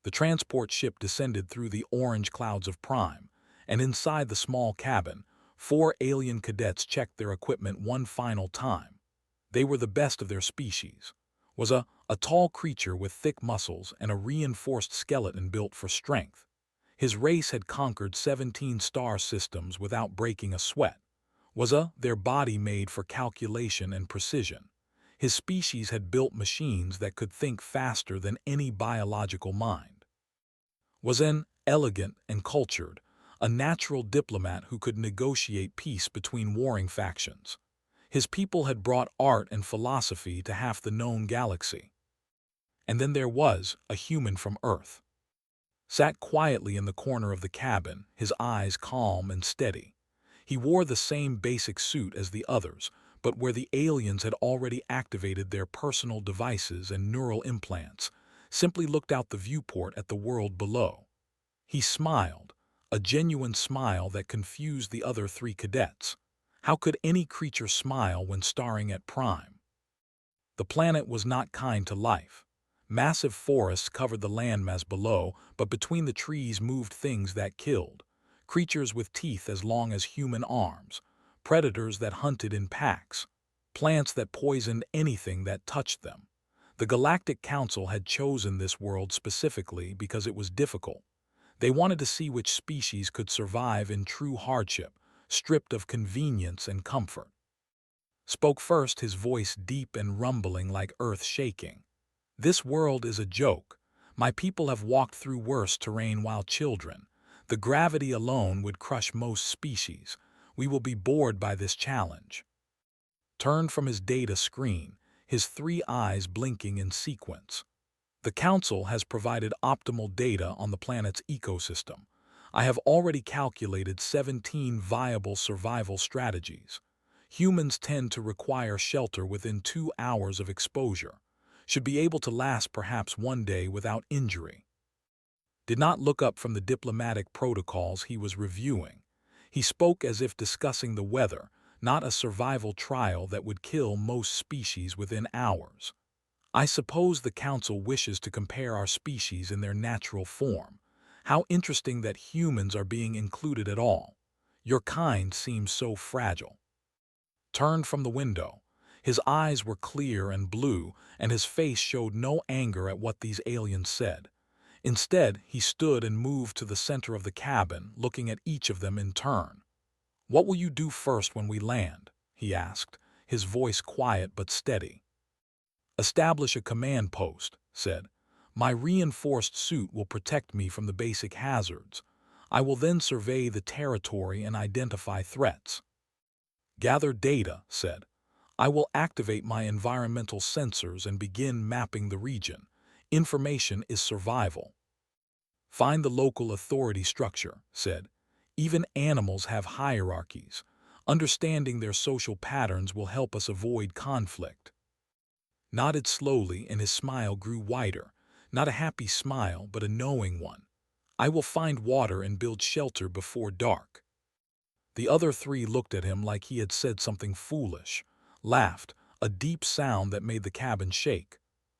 The transport ship descended through the orange clouds of Prime, and inside the small cabin, 4 alien cadets checked their equipment one final time. They were the best of their species. Was a tall creature with thick muscles and a reinforced skeleton built for strength. His race had conquered 17 star systems without breaking a sweat. Was their body made for calculation and precision. His species had built machines that could think faster than any biological mind. Was elegant and cultured, a natural diplomat who could negotiate peace between warring factions. His people had brought art and philosophy to half the known galaxy. And then there was a human from Earth. Sat quietly in the corner of the cabin, his eyes calm and steady. He wore the same basic suit as the others, but where the aliens had already activated their personal devices and neural implants, simply looked out the viewport at the world below. He smiled, a genuine smile that confused the other 3 cadets. How could any creature smile when staring at Prime? The planet was not kind to life. Massive forests covered the landmass below, but between the trees moved things that killed. Creatures with teeth as long as human arms, predators that hunted in packs, plants that poisoned anything that touched them. The Galactic Council had chosen this world specifically because it was difficult. They wanted to see which species could survive in true hardship, stripped of convenience and comfort. Spoke first, his voice deep and rumbling like earth shaking. This world is a joke. My people have walked through worse terrain while children. The gravity alone would crush most species. We will be bored by this challenge. Turned from his data screen, his 3 eyes blinking in sequence. The Council has provided optimal data on the planet's ecosystem. I have already calculated 17 viable survival strategies. Humans tend to require shelter within 2 hours of exposure. Should be able to last perhaps 1 day without injury. Did not look up from the diplomatic protocols he was reviewing. He spoke as if discussing the weather, not a survival trial that would kill most species within hours. I suppose the Council wishes to compare our species in their natural form. How interesting that humans are being included at all. Your kind seems so fragile. Turned from the window. His eyes were clear and blue, and his face showed no anger at what these aliens said. Instead, he stood and moved to the center of the cabin, looking at each of them in turn. "What will you do first when we land?" he asked, his voice quiet but steady. "Establish a command post," said. "My reinforced suit will protect me from the basic hazards. I will then survey the territory and identify threats." "Gather data," said. "I will activate my environmental sensors and begin mapping the region. Information is survival." "Find the local authority structure," said. "Even animals have hierarchies. Understanding their social patterns will help us avoid conflict." Nodded slowly, and his smile grew wider. Not a happy smile, but a knowing one. "I will find water and build shelter before dark." The other 3 looked at him like he had said something foolish, laughed, a deep sound that made the cabin shake.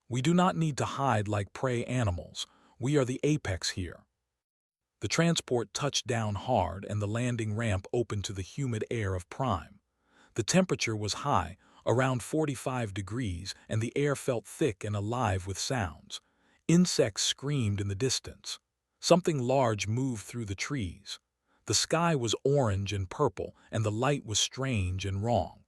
"We do not need to hide like prey animals. We are the apex here." The transport touched down hard, and the landing ramp opened to the humid air of Prime. The temperature was high, around 45 degrees, and the air felt thick and alive with sounds. Insects screamed in the distance. Something large moved through the trees. The sky was orange and purple, and the light was strange and wrong.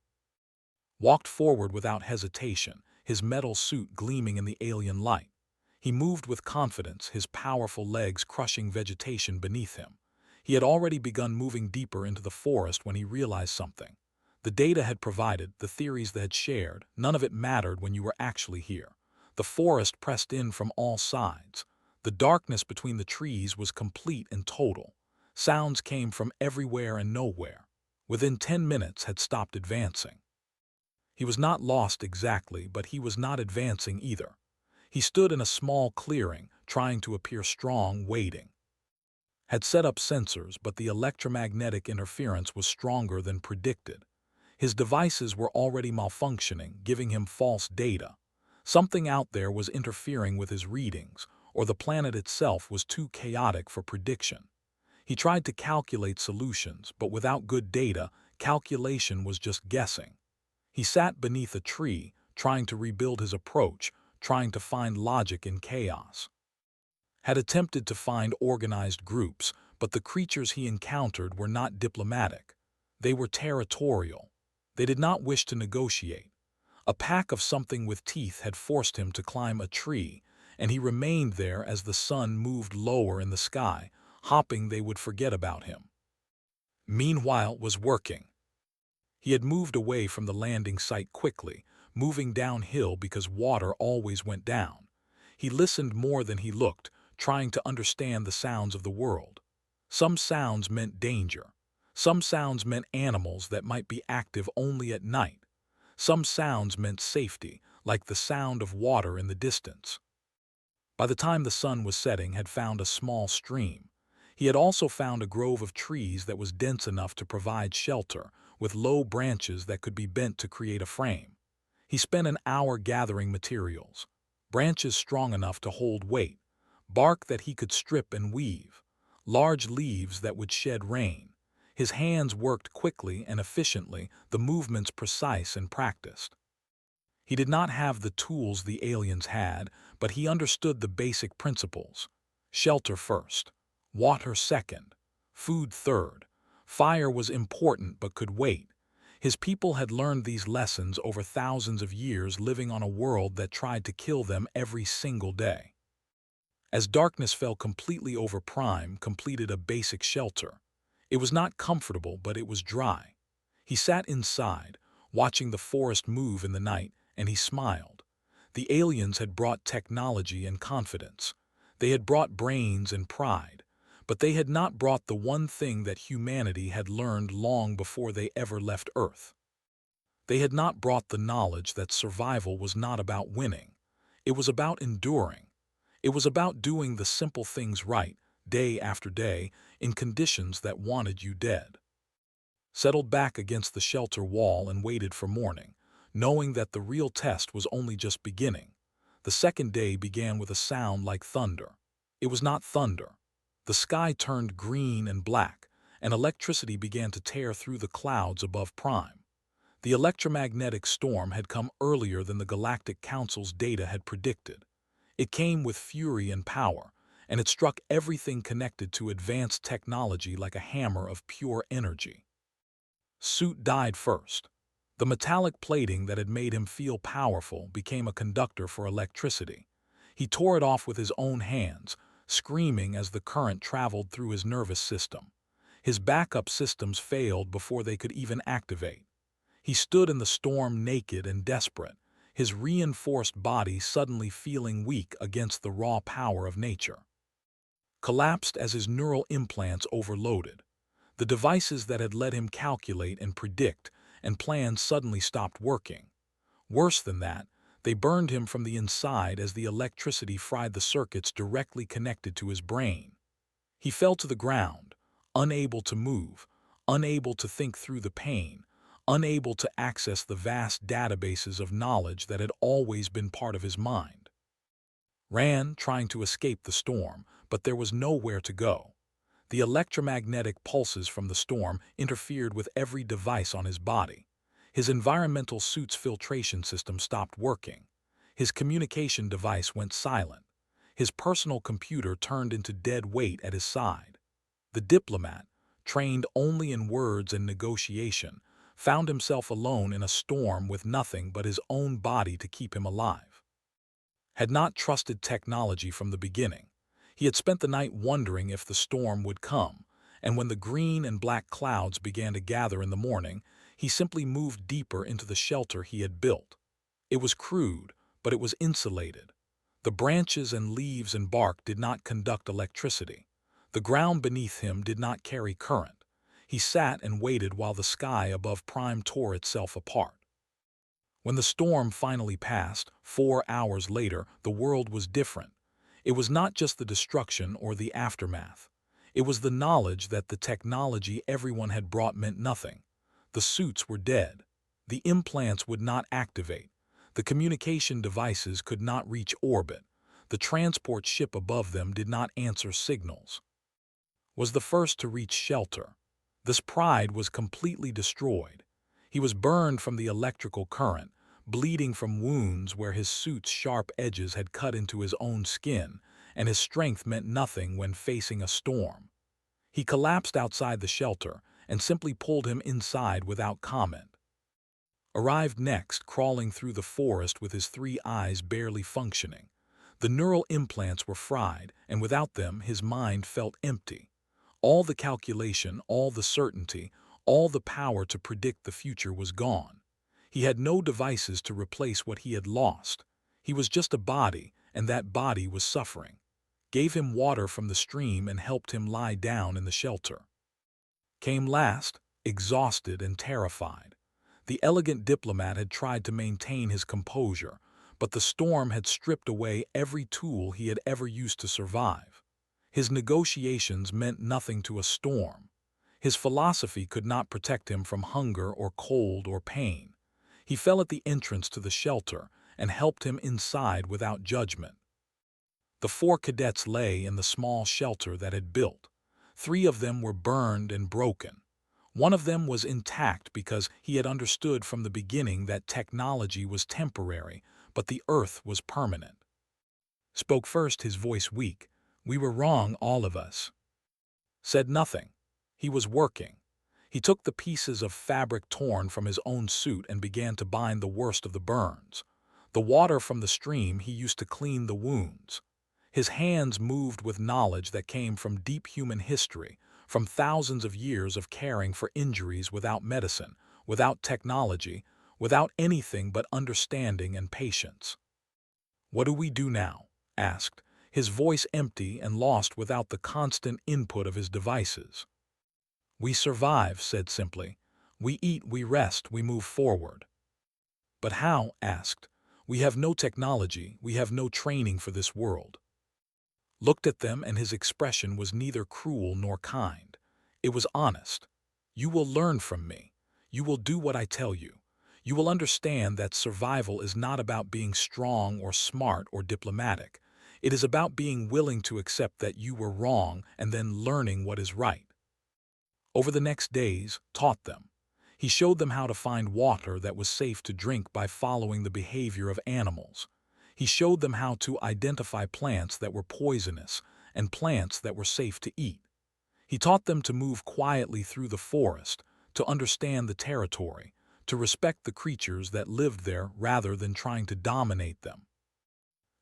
Walked forward without hesitation, his metal suit gleaming in the alien light. He moved with confidence, his powerful legs crushing vegetation beneath him. He had already begun moving deeper into the forest when he realized something. The data had provided, the theories they had shared, none of it mattered when you were actually here. The forest pressed in from all sides. The darkness between the trees was complete and total. Sounds came from everywhere and nowhere. Within 10 minutes had stopped advancing. He was not lost exactly, but he was not advancing either. He stood in a small clearing, trying to appear strong, waiting. Had set up sensors, but the electromagnetic interference was stronger than predicted. His devices were already malfunctioning, giving him false data. Something out there was interfering with his readings, or the planet itself was too chaotic for prediction. He tried to calculate solutions, but without good data, calculation was just guessing. He sat beneath a tree, trying to rebuild his approach, trying to find logic in chaos. Had attempted to find organized groups, but the creatures he encountered were not diplomatic. They were territorial. They did not wish to negotiate. A pack of something with teeth had forced him to climb a tree, and he remained there as the sun moved lower in the sky, hoping they would forget about him. Meanwhile was working. He had moved away from the landing site quickly, moving downhill because water always went down. He listened more than he looked, trying to understand the sounds of the world. Some sounds meant danger. Some sounds meant animals that might be active only at night. Some sounds meant safety, like the sound of water in the distance. By the time the sun was setting, had found a small stream. He had also found a grove of trees that was dense enough to provide shelter, with low branches that could be bent to create a frame. He spent an hour gathering materials. Branches strong enough to hold weight, bark that he could strip and weave, large leaves that would shed rain. His hands worked quickly and efficiently, the movements precise and practiced. He did not have the tools the aliens had, but he understood the basic principles. Shelter first, water second, food third. Fire was important but could wait. His people had learned these lessons over thousands of years, living on a world that tried to kill them every single day. As darkness fell completely over Prime, completed a basic shelter. It was not comfortable, but it was dry. He sat inside, watching the forest move in the night, and he smiled. The aliens had brought technology and confidence. They had brought brains and pride, but they had not brought the one thing that humanity had learned long before they ever left Earth. They had not brought the knowledge that survival was not about winning. It was about enduring. It was about doing the simple things right, day after day, in conditions that wanted you dead. Settled back against the shelter wall and waited for morning, knowing that the real test was only just beginning. The second day began with a sound like thunder. It was not thunder. The sky turned green and black, and electricity began to tear through the clouds above Prime. The electromagnetic storm had come earlier than the Galactic Council's data had predicted. It came with fury and power, and it struck everything connected to advanced technology like a hammer of pure energy. Suit died first. The metallic plating that had made him feel powerful became a conductor for electricity. He tore it off with his own hands, screaming as the current traveled through his nervous system. His backup systems failed before they could even activate. He stood in the storm naked and desperate, his reinforced body suddenly feeling weak against the raw power of nature. Collapsed as his neural implants overloaded. The devices that had let him calculate and predict and plan suddenly stopped working. Worse than that, they burned him from the inside as the electricity fried the circuits directly connected to his brain. He fell to the ground, unable to move, unable to think through the pain, unable to access the vast databases of knowledge that had always been part of his mind. Ran, trying to escape the storm, but there was nowhere to go. The electromagnetic pulses from the storm interfered with every device on his body. His environmental suit's filtration system stopped working. His communication device went silent. His personal computer turned into dead weight at his side. The diplomat, trained only in words and negotiation, found himself alone in a storm with nothing but his own body to keep him alive. Had not trusted technology from the beginning. He had spent the night wondering if the storm would come, and when the green and black clouds began to gather in the morning, he simply moved deeper into the shelter he had built. It was crude, but it was insulated. The branches and leaves and bark did not conduct electricity. The ground beneath him did not carry current. He sat and waited while the sky above Prime tore itself apart. When the storm finally passed, 4 hours later, the world was different. It was not just the destruction or the aftermath. It was the knowledge that the technology everyone had brought meant nothing. The suits were dead. The implants would not activate. The communication devices could not reach orbit. The transport ship above them did not answer signals. Was the first to reach shelter. This pride was completely destroyed. He was burned from the electrical current, bleeding from wounds where his suit's sharp edges had cut into his own skin, and his strength meant nothing when facing a storm. He collapsed outside the shelter and simply pulled him inside without comment. Arrived next, crawling through the forest with his 3 eyes barely functioning. The neural implants were fried, and without them his mind felt empty. All the calculation, all the certainty, all the power to predict the future was gone. He had no devices to replace what he had lost. He was just a body, and that body was suffering. Gave him water from the stream and helped him lie down in the shelter. Came last, exhausted and terrified. The elegant diplomat had tried to maintain his composure, but the storm had stripped away every tool he had ever used to survive. His negotiations meant nothing to a storm. His philosophy could not protect him from hunger or cold or pain. He fell at the entrance to the shelter and helped him inside without judgment. The 4 cadets lay in the small shelter that had built. 3 of them were burned and broken. One of them was intact because he had understood from the beginning that technology was temporary, but the Earth was permanent. Spoke first, his voice weak. "We were wrong, all of us." Said nothing. He was working. He took the pieces of fabric torn from his own suit and began to bind the worst of the burns. The water from the stream he used to clean the wounds. His hands moved with knowledge that came from deep human history, from thousands of years of caring for injuries without medicine, without technology, without anything but understanding and patience. "What do we do now?" asked, his voice empty and lost without the constant input of his devices. "We survive," said simply. "We eat, we rest, we move forward." "But how?" asked. "We have no technology, we have no training for this world." Looked at them, and his expression was neither cruel nor kind. It was honest. "You will learn from me. You will do what I tell you. You will understand that survival is not about being strong or smart or diplomatic. It is about being willing to accept that you were wrong and then learning what is right." Over the next days, taught them. He showed them how to find water that was safe to drink by following the behavior of animals. He showed them how to identify plants that were poisonous and plants that were safe to eat. He taught them to move quietly through the forest, to understand the territory, to respect the creatures that lived there rather than trying to dominate them.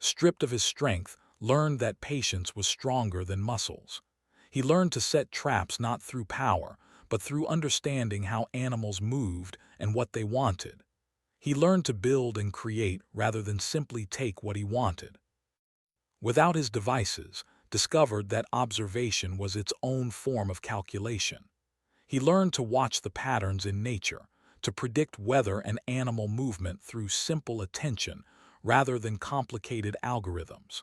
Stripped of his strength, learned that patience was stronger than muscles. He learned to set traps not through power, but through understanding how animals moved and what they wanted. He learned to build and create rather than simply take what he wanted. Without his devices, discovered that observation was its own form of calculation. He learned to watch the patterns in nature, to predict weather and animal movement through simple attention rather than complicated algorithms.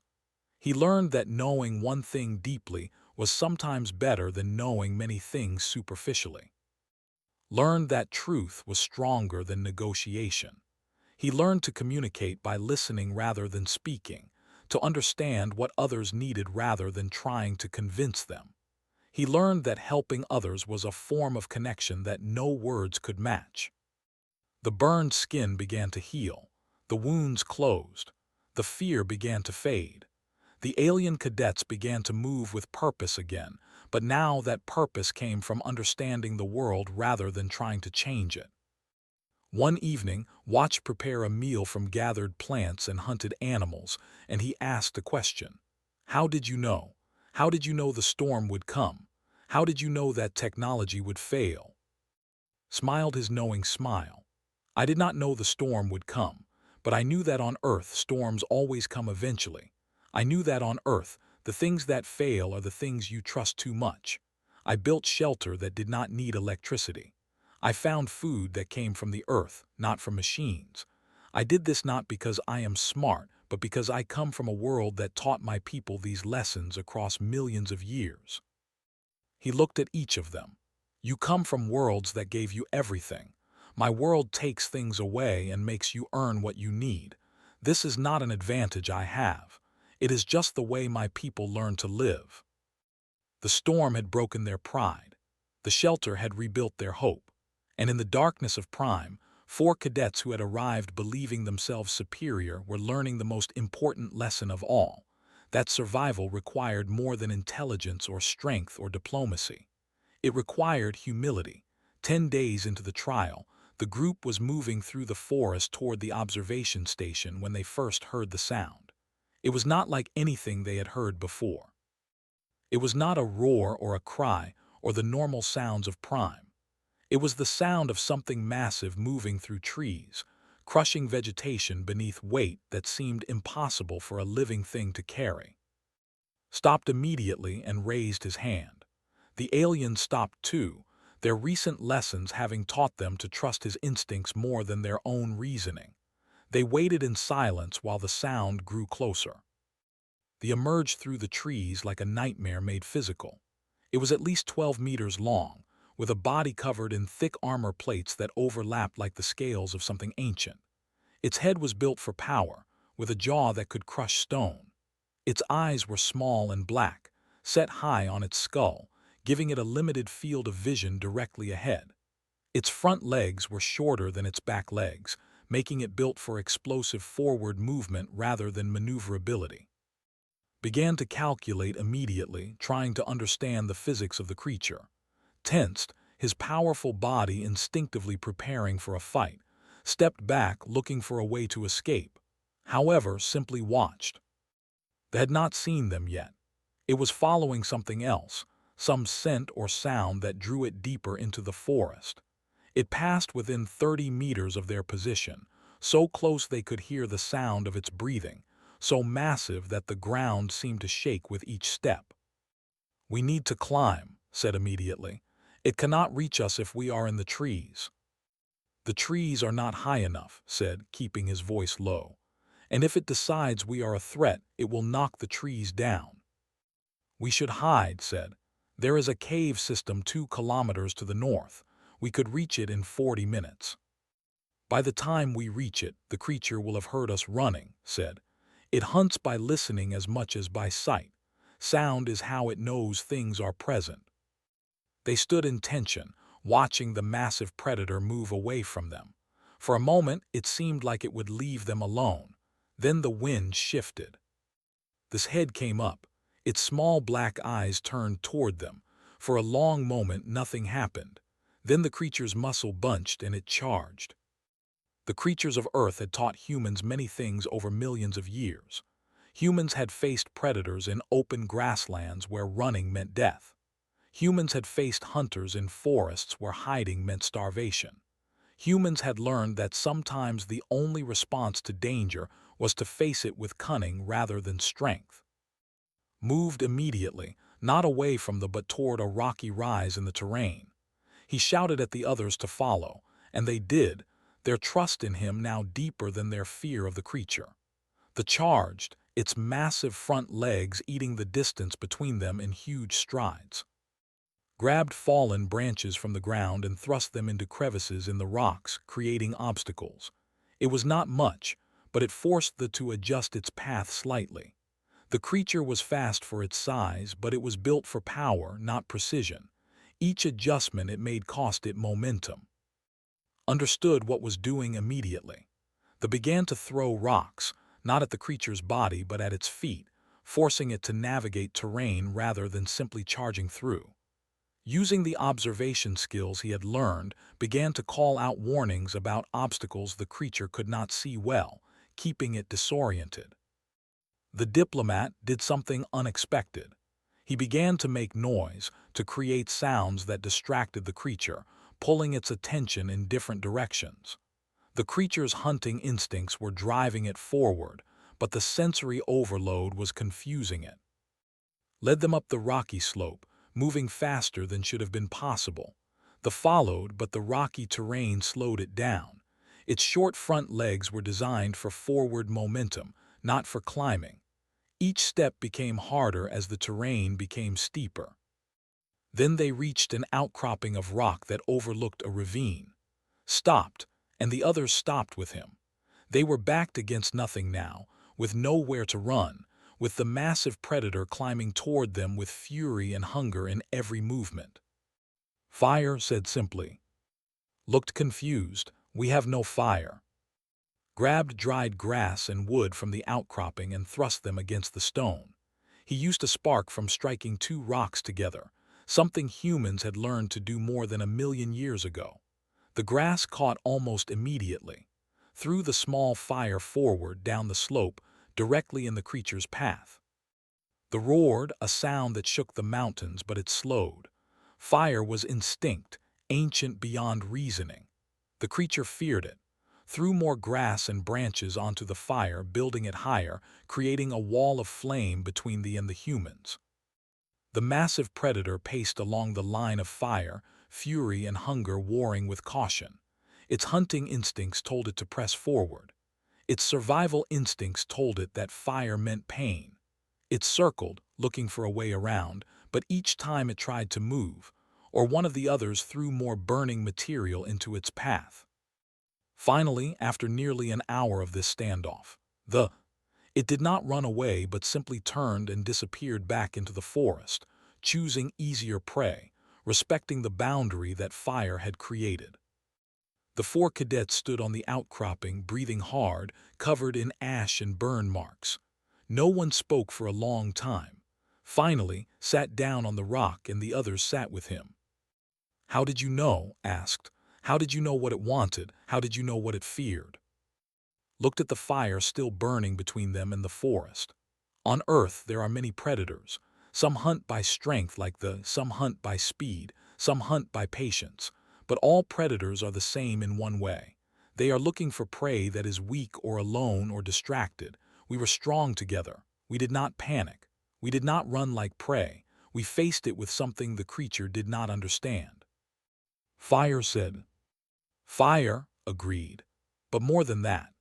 He learned that knowing one thing deeply was sometimes better than knowing many things superficially. Learned that truth was stronger than negotiation. He learned to communicate by listening rather than speaking, to understand what others needed rather than trying to convince them. He learned that helping others was a form of connection that no words could match. The burned skin began to heal. The wounds closed. The fear began to fade. The alien cadets began to move with purpose again, but now that purpose came from understanding the world rather than trying to change it. One evening, watched prepare a meal from gathered plants and hunted animals, and he asked a question. "How did you know? How did you know the storm would come? How did you know that technology would fail?" Smiled his knowing smile. "I did not know the storm would come, but I knew that on Earth storms always come eventually. I knew that on Earth, the things that fail are the things you trust too much. I built shelter that did not need electricity. I found food that came from the earth, not from machines. I did this not because I am smart, but because I come from a world that taught my people these lessons across millions of years." He looked at each of them. "You come from worlds that gave you everything. My world takes things away and makes you earn what you need. This is not an advantage I have. It is just the way my people learn to live. The storm had broken their pride. The shelter had rebuilt their hope. And in the darkness of Prime, 4 cadets who had arrived believing themselves superior were learning the most important lesson of all, that survival required more than intelligence or strength or diplomacy. It required humility. 10 days into the trial, the group was moving through the forest toward the observation station when they first heard the sound. It was not like anything they had heard before. It was not a roar or a cry or the normal sounds of Prime. It was the sound of something massive moving through trees, crushing vegetation beneath weight that seemed impossible for a living thing to carry. Stopped immediately and raised his hand. The alien stopped too, their recent lessons having taught them to trust his instincts more than their own reasoning. They waited in silence while the sound grew closer. They emerged through the trees like a nightmare made physical. It was at least 12 meters long, with a body covered in thick armor plates that overlapped like the scales of something ancient. Its head was built for power, with a jaw that could crush stone. Its eyes were small and black, set high on its skull, giving it a limited field of vision directly ahead. Its front legs were shorter than its back legs, making it built for explosive forward movement rather than maneuverability. Began to calculate immediately, trying to understand the physics of the creature. Tensed, his powerful body instinctively preparing for a fight, stepped back looking for a way to escape. However, simply watched. They had not seen them yet. It was following something else, some scent or sound that drew it deeper into the forest. It passed within 30 meters of their position, so close they could hear the sound of its breathing, so massive that the ground seemed to shake with each step. "We need to climb," said immediately. "It cannot reach us if we are in the trees." "The trees are not high enough," said, keeping his voice low. "And if it decides we are a threat, it will knock the trees down." "We should hide," said. "There is a cave system 2 kilometers to the north. We could reach it in 40 minutes." "By the time we reach it, the creature will have heard us running," said. "It hunts by listening as much as by sight. Sound is how it knows things are present." They stood in tension, watching the massive predator move away from them. For a moment, it seemed like it would leave them alone. Then the wind shifted. This head came up. Its small black eyes turned toward them. For a long moment, nothing happened. Then the creature's muscle bunched and it charged. The creatures of Earth had taught humans many things over millions of years. Humans had faced predators in open grasslands where running meant death. Humans had faced hunters in forests where hiding meant starvation. Humans had learned that sometimes the only response to danger was to face it with cunning rather than strength. Moved immediately, not away from but toward a rocky rise in the terrain. He shouted at the others to follow, and they did, their trust in him now deeper than their fear of the creature. The charged, its massive front legs eating the distance between them in huge strides. Grabbed fallen branches from the ground and thrust them into crevices in the rocks, creating obstacles. It was not much, but it forced the to adjust its path slightly. The creature was fast for its size, but it was built for power, not precision. Each adjustment it made cost it momentum. Understood what was doing immediately. They began to throw rocks, not at the creature's body but at its feet, forcing it to navigate terrain rather than simply charging through. Using the observation skills he had learned, began to call out warnings about obstacles the creature could not see well, keeping it disoriented. The diplomat did something unexpected. He began to make noise, to create sounds that distracted the creature, pulling its attention in different directions. The creature's hunting instincts were driving it forward, but the sensory overload was confusing it. Led them up the rocky slope, moving faster than should have been possible. The followed, but the rocky terrain slowed it down. Its short front legs were designed for forward momentum, not for climbing. Each step became harder as the terrain became steeper. Then they reached an outcropping of rock that overlooked a ravine. Stopped, and the others stopped with him. They were backed against nothing now, with nowhere to run, with the massive predator climbing toward them with fury and hunger in every movement. Fire said simply. Looked confused. We have no fire. Grabbed dried grass and wood from the outcropping and thrust them against the stone. He used a spark from striking two rocks together, something humans had learned to do more than 1,000,000 years ago. The grass caught almost immediately. Threw the small fire forward down the slope, directly in the creature's path. The roared, a sound that shook the mountains, but it slowed. Fire was instinct, ancient beyond reasoning. The creature feared it. Threw more grass and branches onto the fire, building it higher, creating a wall of flame between and the humans. The massive predator paced along the line of fire, fury and hunger warring with caution. Its hunting instincts told it to press forward. Its survival instincts told it that fire meant pain. It circled, looking for a way around, but each time it tried to move, or one of the others threw more burning material into its path. Finally, after nearly an hour of this standoff, it did not run away but simply turned and disappeared back into the forest, choosing easier prey, respecting the boundary that fire had created. The four cadets stood on the outcropping, breathing hard, covered in ash and burn marks. No one spoke for a long time. Finally, sat down on the rock and the others sat with him. "How did you know?" asked. "How did you know what it wanted? How did you know what it feared?" Looked at the fire still burning between them and the forest. On Earth there are many predators. Some hunt by strength some hunt by speed, some hunt by patience. But all predators are the same in one way. They are looking for prey that is weak or alone or distracted. We were strong together. We did not panic. We did not run like prey. We faced it with something the creature did not understand. Fire said. Fire agreed. But more than that.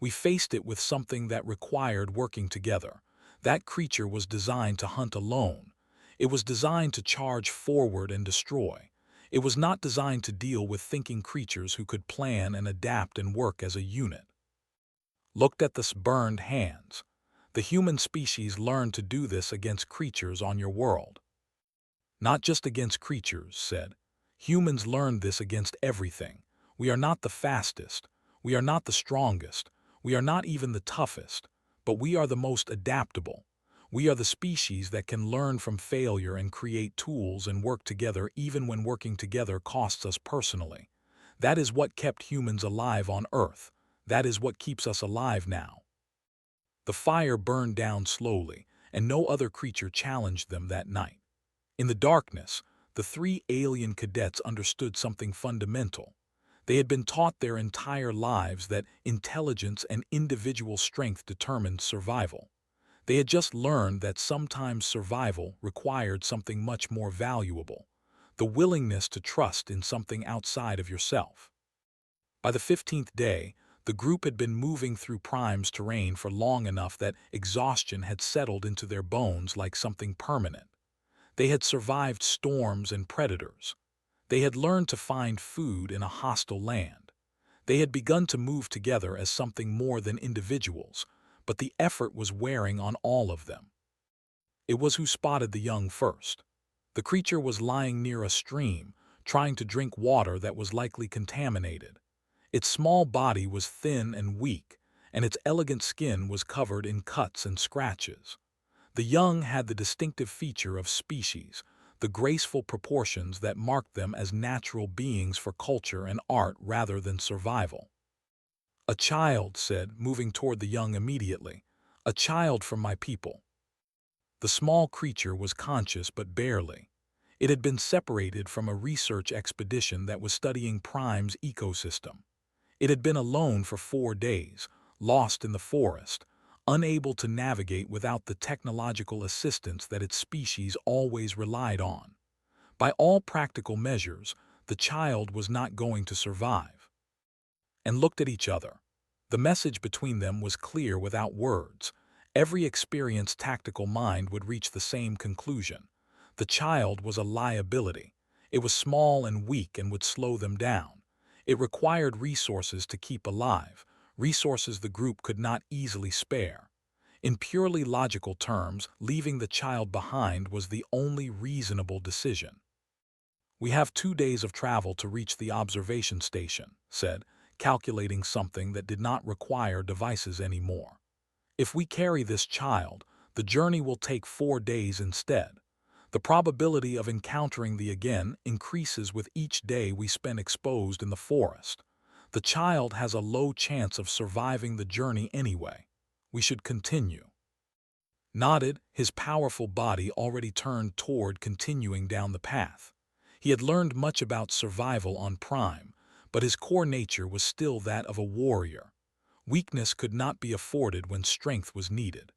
We faced it with something that required working together. That creature was designed to hunt alone. It was designed to charge forward and destroy. It was not designed to deal with thinking creatures who could plan and adapt and work as a unit. Looked at the burned hands. The human species learned to do this against creatures on your world. Not just against creatures, said. Humans learned this against everything. We are not the fastest. We are not the strongest. We are not even the toughest, but we are the most adaptable. We are the species that can learn from failure and create tools and work together even when working together costs us personally. That is what kept humans alive on Earth. That is what keeps us alive now. The fire burned down slowly, and no other creature challenged them that night. In the darkness, the three alien cadets understood something fundamental. They had been taught their entire lives that intelligence and individual strength determined survival. They had just learned that sometimes survival required something much more valuable, the willingness to trust in something outside of yourself. By the 15th day, the group had been moving through Prime's terrain for long enough that exhaustion had settled into their bones like something permanent. They had survived storms and predators. They had learned to find food in a hostile land. They had begun to move together as something more than individuals, but the effort was wearing on all of them. It was who spotted the young first. The creature was lying near a stream, trying to drink water that was likely contaminated. Its small body was thin and weak, and its elegant skin was covered in cuts and scratches. The young had the distinctive feature of species, the graceful proportions that marked them as natural beings for culture and art rather than survival. "A child," said, moving toward the young immediately. "A child from my people." The small creature was conscious but barely. It had been separated from a research expedition that was studying Prime's ecosystem. It had been alone for 4 days, lost in the forest, unable to navigate without the technological assistance that its species always relied on. By all practical measures, the child was not going to survive. And looked at each other. The message between them was clear without words. Every experienced tactical mind would reach the same conclusion. The child was a liability. It was small and weak and would slow them down. It required resources to keep alive, resources the group could not easily spare. In purely logical terms, leaving the child behind was the only reasonable decision. "We have 2 days of travel to reach the observation station," said, calculating something that did not require devices anymore. "If we carry this child, the journey will take 4 days instead. The probability of encountering the again increases with each day we spend exposed in the forest. The child has a low chance of surviving the journey anyway. We should continue." Nodded, his powerful body already turned toward continuing down the path. He had learned much about survival on Prime, but his core nature was still that of a warrior. Weakness could not be afforded when strength was needed.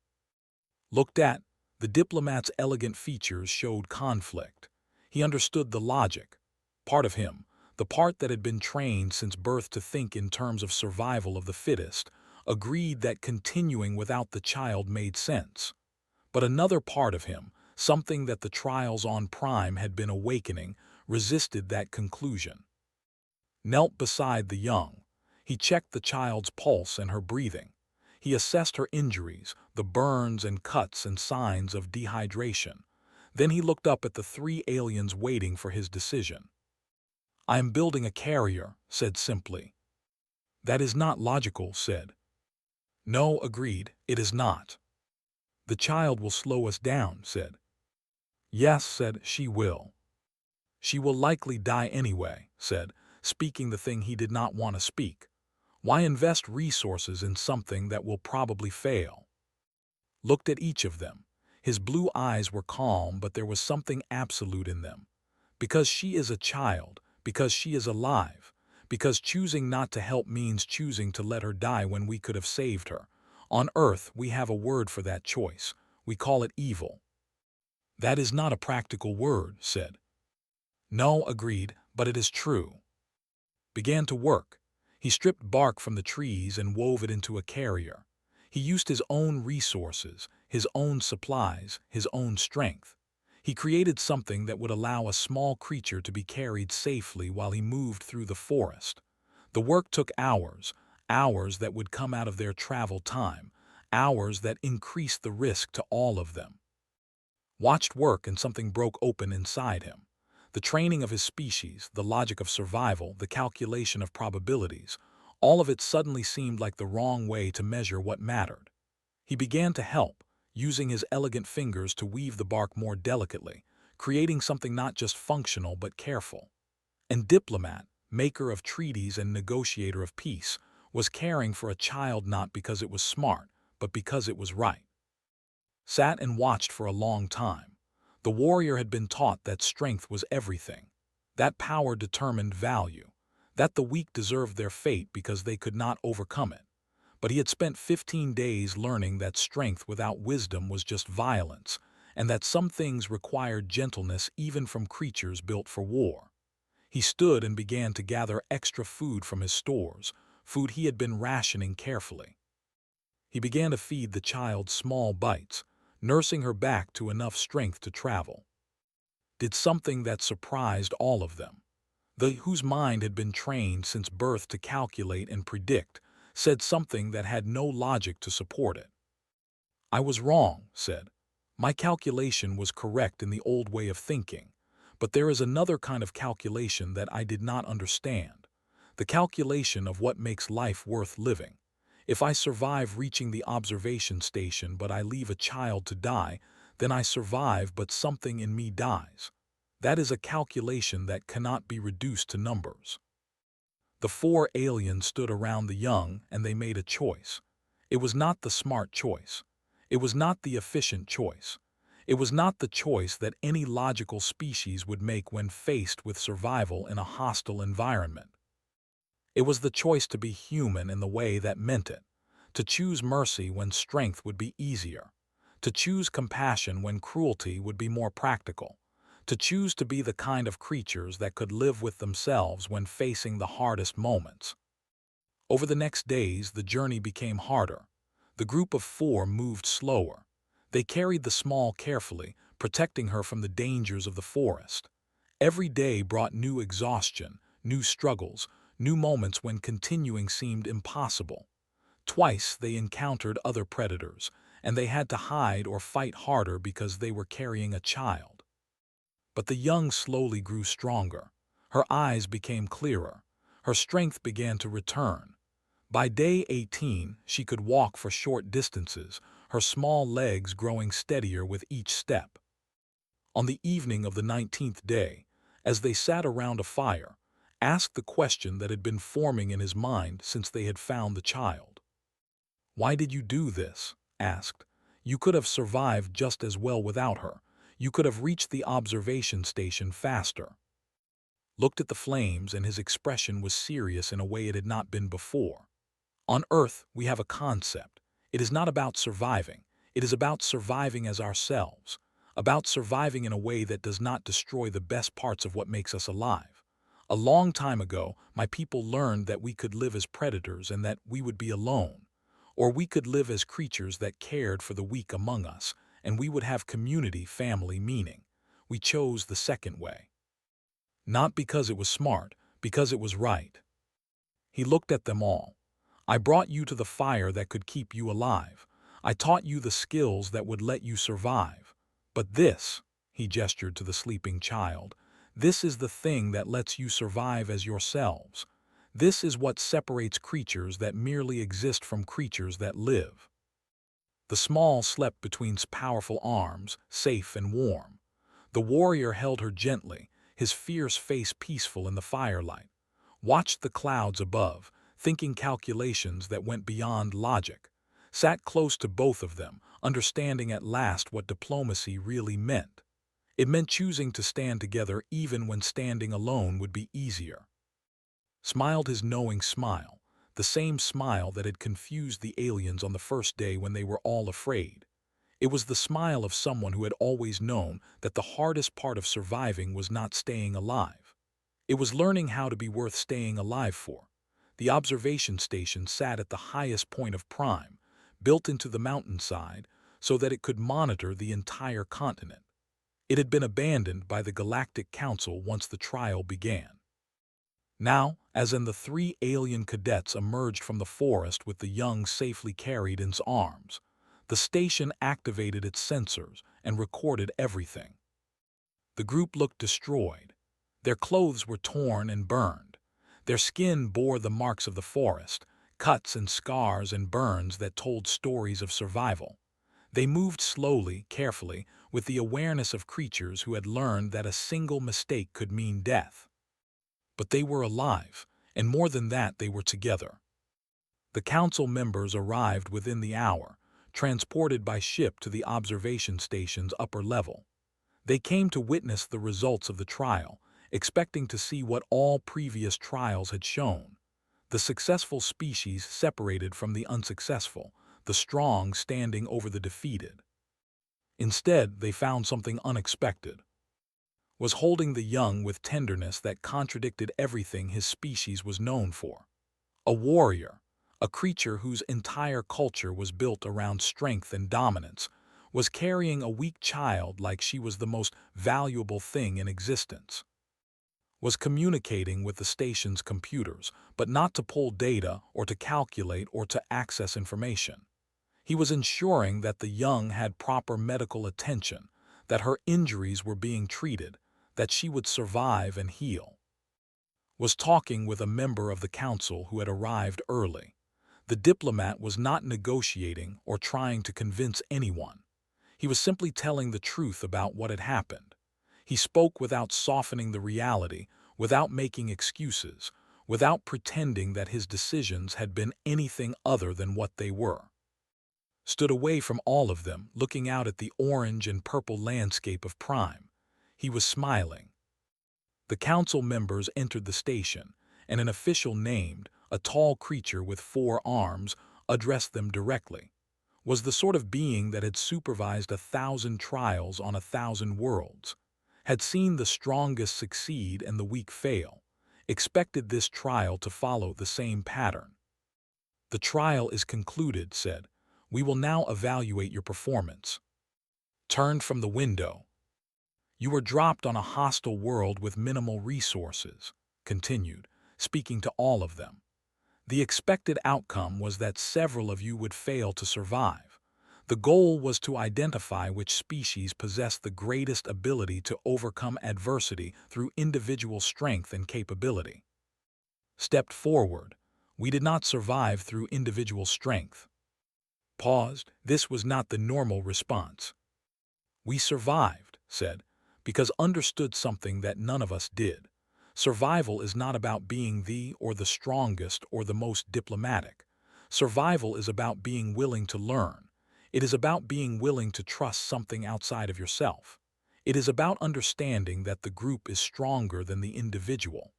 Looked at, the diplomat's elegant features showed conflict. He understood the logic. Part of him, the part that had been trained since birth to think in terms of survival of the fittest, agreed that continuing without the child made sense. But another part of him, something that the trials on Prime had been awakening, resisted that conclusion. Knelt beside the young. He checked the child's pulse and her breathing. He assessed her injuries, the burns and cuts and signs of dehydration. Then he looked up at the 3 aliens waiting for his decision. "I am building a carrier," said simply. "That is not logical," said. "No," agreed, "it is not." "The child will slow us down," said. "Yes," said, "she will." "She will likely die anyway," said, speaking the thing he did not want to speak. "Why invest resources in something that will probably fail?" Looked at each of them. His blue eyes were calm, but there was something absolute in them. Because she is a child, because she is alive, because choosing not to help means choosing to let her die when we could have saved her. On Earth, we have a word for that choice. We call it evil. "That is not a practical word," said. "No," agreed, "but it is true." Began to work. He stripped bark from the trees and wove it into a carrier. He used his own resources, his own supplies, his own strength. He created something that would allow a small creature to be carried safely while he moved through the forest. The work took hours, hours that would come out of their travel time, hours that increased the risk to all of them. Watched work and something broke open inside him. The training of his species, the logic of survival, the calculation of probabilities, all of it suddenly seemed like the wrong way to measure what mattered. He began to help, using his elegant fingers to weave the bark more delicately, creating something not just functional but careful. And diplomat, maker of treaties and negotiator of peace, was caring for a child not because it was smart, but because it was right. Sat and watched for a long time. The warrior had been taught that strength was everything, that power determined value, that the weak deserved their fate because they could not overcome it. But he had spent 15 days learning that strength without wisdom was just violence, and that some things required gentleness even from creatures built for war. He stood and began to gather extra food from his stores, food he had been rationing carefully. He began to feed the child small bites, nursing her back to enough strength to travel. Did something that surprised all of them. The whose mind had been trained since birth to calculate and predict, said something that had no logic to support it. "I was wrong," said. "My calculation was correct in the old way of thinking, but there is another kind of calculation that I did not understand. The calculation of what makes life worth living. If I survive reaching the observation station but I leave a child to die, then I survive but something in me dies. That is a calculation that cannot be reduced to numbers." The 4 aliens stood around the young and they made a choice. It was not the smart choice. It was not the efficient choice. It was not the choice that any logical species would make when faced with survival in a hostile environment. It was the choice to be human in the way that meant it, to choose mercy when strength would be easier, to choose compassion when cruelty would be more practical, to choose to be the kind of creatures that could live with themselves when facing the hardest moments. Over the next days, the journey became harder. The group of 4 moved slower. They carried the small carefully, protecting her from the dangers of the forest. Every day brought new exhaustion, new struggles, new moments when continuing seemed impossible. Twice they encountered other predators, and they had to hide or fight harder because they were carrying a child. But the young slowly grew stronger. Her eyes became clearer. Her strength began to return. By day 18, she could walk for short distances, her small legs growing steadier with each step. On the evening of the 19th day, as they sat around a fire, asked the question that had been forming in his mind since they had found the child. "Why did you do this?" asked. "You could have survived just as well without her. You could have reached the observation station faster." Looked at the flames, and his expression was serious in a way it had not been before. "On Earth, we have a concept. It is not about surviving. It is about surviving as ourselves, about surviving in a way that does not destroy the best parts of what makes us alive. A long time ago, my people learned that we could live as predators and that we would be alone. Or we could live as creatures that cared for the weak among us, and we would have community, family, meaning. We chose the second way. Not because it was smart, because it was right." He looked at them all. "I brought you to the fire that could keep you alive. I taught you the skills that would let you survive. But this," he gestured to the sleeping child, "this is the thing that lets you survive as yourselves. This is what separates creatures that merely exist from creatures that live." The small slept between powerful arms, safe and warm. The warrior held her gently, his fierce face peaceful in the firelight. Watched the clouds above, thinking calculations that went beyond logic. Sat close to both of them, understanding at last what diplomacy really meant. It meant choosing to stand together even when standing alone would be easier. Smiled his knowing smile, the same smile that had confused the aliens on the first day when they were all afraid. It was the smile of someone who had always known that the hardest part of surviving was not staying alive. It was learning how to be worth staying alive for. The observation station sat at the highest point of Prime, built into the mountainside, so that it could monitor the entire continent. It had been abandoned by the Galactic Council once the trial began. Now, as in the three alien cadets emerged from the forest with the young safely carried in its arms, the station activated its sensors and recorded everything. The group looked destroyed. Their clothes were torn and burned. Their skin bore the marks of the forest, cuts and scars and burns that told stories of survival. They moved slowly, carefully, with the awareness of creatures who had learned that a single mistake could mean death. But they were alive, and more than that, they were together. The council members arrived within the hour, transported by ship to the observation station's upper level. They came to witness the results of the trial, expecting to see what all previous trials had shown. The successful species separated from the unsuccessful, the strong standing over the defeated. Instead, they found something unexpected. Was holding the young with tenderness that contradicted everything his species was known for. A warrior, a creature whose entire culture was built around strength and dominance, was carrying a weak child like she was the most valuable thing in existence. Was communicating with the station's computers, but not to pull data or to calculate or to access information. He was ensuring that the young had proper medical attention, that her injuries were being treated, that she would survive and heal. Was talking with a member of the council who had arrived early. The diplomat was not negotiating or trying to convince anyone. He was simply telling the truth about what had happened. He spoke without softening the reality, without making excuses, without pretending that his decisions had been anything other than what they were. Stood away from all of them, looking out at the orange and purple landscape of Prime. He was smiling. The council members entered the station, and an official named, a tall creature with 4 arms, addressed them directly. Was the sort of being that had supervised 1,000 trials on 1,000 worlds, had seen the strongest succeed and the weak fail, expected this trial to follow the same pattern. "The trial is concluded," said. "We will now evaluate your performance." Turned from the window. "You were dropped on a hostile world with minimal resources," continued, speaking to all of them. "The expected outcome was that several of you would fail to survive. The goal was to identify which species possessed the greatest ability to overcome adversity through individual strength and capability. Stepped forward. We did not survive through individual strength. Paused. This was not the normal response. We survived, said, because understood something that none of us did. Survival is not about being the or the strongest or the most diplomatic. Survival is about being willing to learn. It is about being willing to trust something outside of yourself. It is about understanding that the group is stronger than the individual.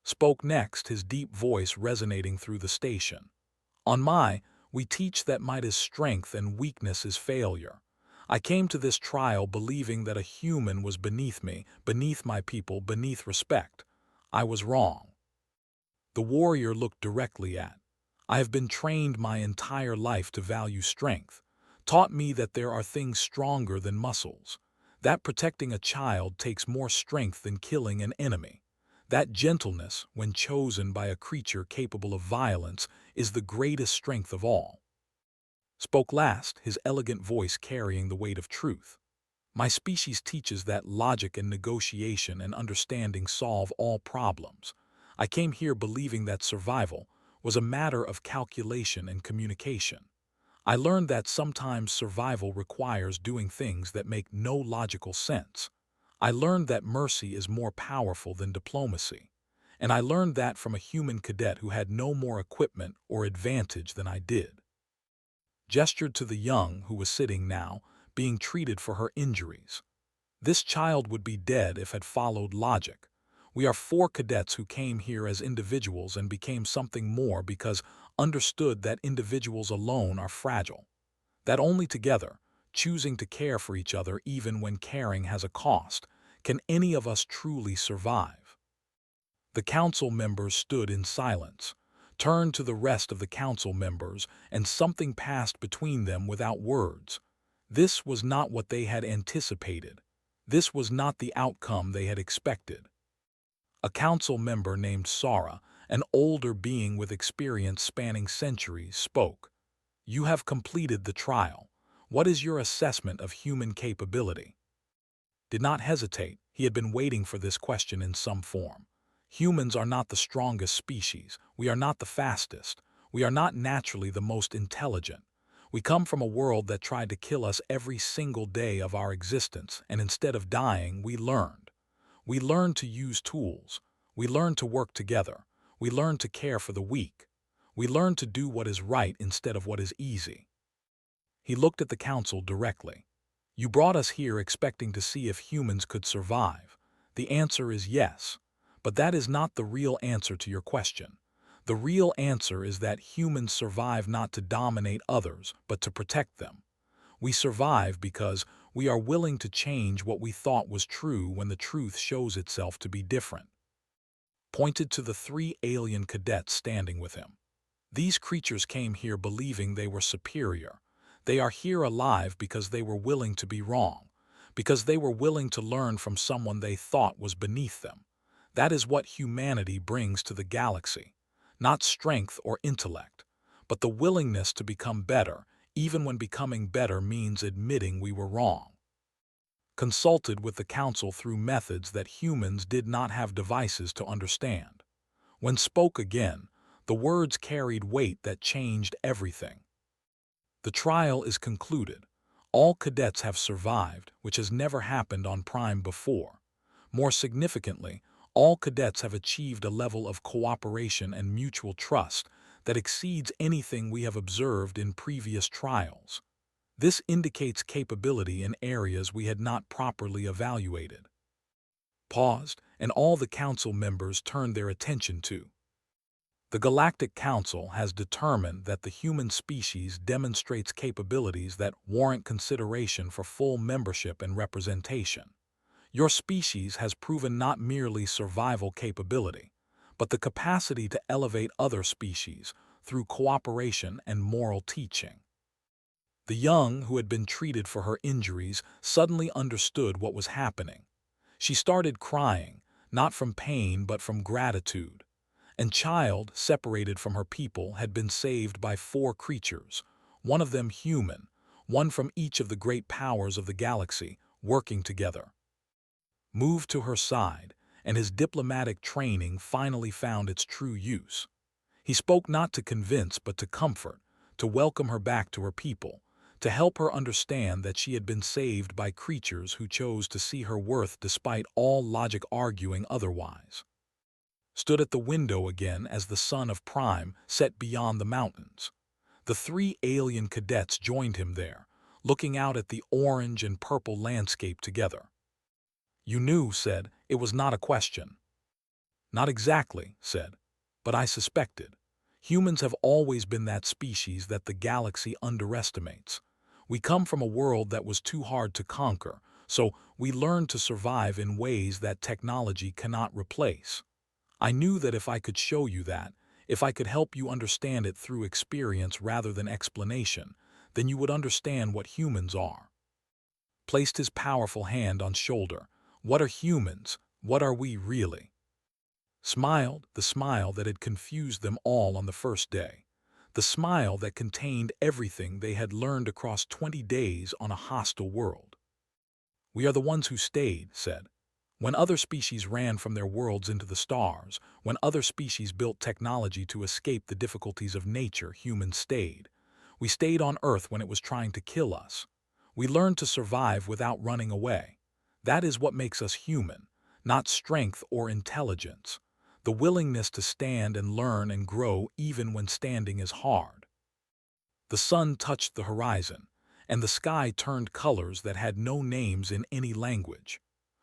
Spoke next, his deep voice resonating through the station. On my, we teach that might is strength and weakness is failure. I came to this trial believing that a human was beneath me, beneath my people, beneath respect. I was wrong. The warrior looked directly at. I have been trained my entire life to value strength, taught me that there are things stronger than muscles, that protecting a child takes more strength than killing an enemy, that gentleness, when chosen by a creature capable of violence, is the greatest strength of all. Spoke last, his elegant voice carrying the weight of truth. My species teaches that logic and negotiation and understanding solve all problems. I came here believing that survival was a matter of calculation and communication. I learned that sometimes survival requires doing things that make no logical sense. I learned that mercy is more powerful than diplomacy. And I learned that from a human cadet who had no more equipment or advantage than I did. Gestured to the young who was sitting now, being treated for her injuries. This child would be dead if had followed logic. We are 4 cadets who came here as individuals and became something more because understood that individuals alone are fragile. That only together, choosing to care for each other even when caring has a cost, can any of us truly survive. The council members stood in silence, turned to the rest of the council members, and something passed between them without words. This was not what they had anticipated. This was not the outcome they had expected. A council member named Sara, an older being with experience spanning centuries, spoke. You have completed the trial. What is your assessment of human capability? Did not hesitate. He had been waiting for this question in some form. Humans are not the strongest species. We are not the fastest. We are not naturally the most intelligent. We come from a world that tried to kill us every single day of our existence, and instead of dying, we learned. We learned to use tools. We learned to work together. We learned to care for the weak. We learned to do what is right instead of what is easy. He looked at the council directly. You brought us here expecting to see if humans could survive. The answer is yes. But that is not the real answer to your question. The real answer is that humans survive not to dominate others, but to protect them. We survive because we are willing to change what we thought was true when the truth shows itself to be different. Pointed to the 3 alien cadets standing with him. These creatures came here believing they were superior. They are here alive because they were willing to be wrong, because they were willing to learn from someone they thought was beneath them. That is what humanity brings to the galaxy. Not strength or intellect, but the willingness to become better, even when becoming better means admitting we were wrong. Consulted with the council through methods that humans did not have devices to understand. When spoke again, the words carried weight that changed everything. The trial is concluded. All cadets have survived, which has never happened on Prime before. More significantly, all cadets have achieved a level of cooperation and mutual trust that exceeds anything we have observed in previous trials. This indicates capability in areas we had not properly evaluated. Paused, and all the council members turned their attention to. The Galactic Council has determined that the human species demonstrates capabilities that warrant consideration for full membership and representation. Your species has proven not merely survival capability, but the capacity to elevate other species through cooperation and moral teaching. The young, who had been treated for her injuries, suddenly understood what was happening. She started crying, not from pain but from gratitude. And child, separated from her people, had been saved by 4 creatures, one of them human, one from each of the great powers of the galaxy, working together. Moved to her side, and his diplomatic training finally found its true use. He spoke not to convince but to comfort, to welcome her back to her people, to help her understand that she had been saved by creatures who chose to see her worth despite all logic arguing otherwise. Stood at the window again as the sun of Prime set beyond the mountains. The three alien cadets joined him there, looking out at the orange and purple landscape together. You knew, said, it was not a question. Not exactly, said, but I suspected. Humans have always been that species that the galaxy underestimates. We come from a world that was too hard to conquer, so we learned to survive in ways that technology cannot replace. I knew that if I could show you that, if I could help you understand it through experience rather than explanation, then you would understand what humans are. Placed his powerful hand on shoulder. What are humans? What are we really? Smiled, the smile that had confused them all on the first day. The smile that contained everything they had learned across 20 days on a hostile world. We are the ones who stayed, said. When other species ran from their worlds into the stars, when other species built technology to escape the difficulties of nature, humans stayed. We stayed on Earth when it was trying to kill us. We learned to survive without running away. That is what makes us human, not strength or intelligence. The willingness to stand and learn and grow even when standing is hard. The sun touched the horizon, and the sky turned colors that had no names in any language.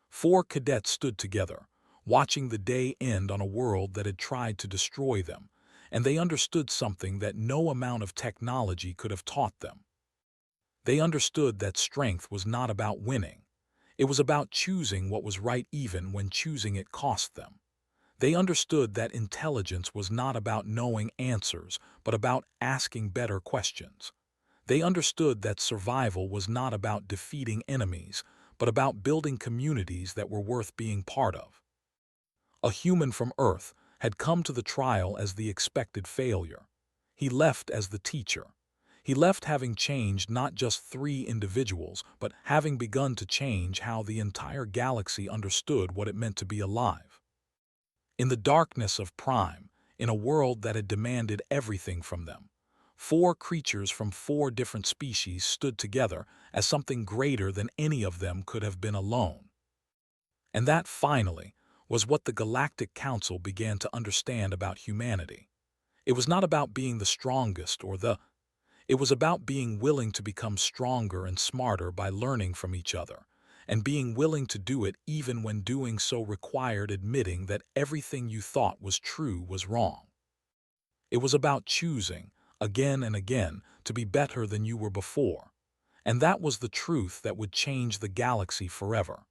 4 cadets stood together, watching the day end on a world that had tried to destroy them, and they understood something that no amount of technology could have taught them. They understood that strength was not about winning. It was about choosing what was right even when choosing it cost them. They understood that intelligence was not about knowing answers, but about asking better questions. They understood that survival was not about defeating enemies, but about building communities that were worth being part of. A human from Earth had come to the trial as the expected failure. He left as the teacher. He left having changed not just 3 individuals, but having begun to change how the entire galaxy understood what it meant to be alive. In the darkness of Prime, in a world that had demanded everything from them, 4 creatures from 4 different species stood together as something greater than any of them could have been alone. And that, finally, was what the Galactic Council began to understand about humanity. It was not about being the strongest it was about being willing to become stronger and smarter by learning from each other, and being willing to do it even when doing so required admitting that everything you thought was true was wrong. It was about choosing, again and again, to be better than you were before. And that was the truth that would change the galaxy forever.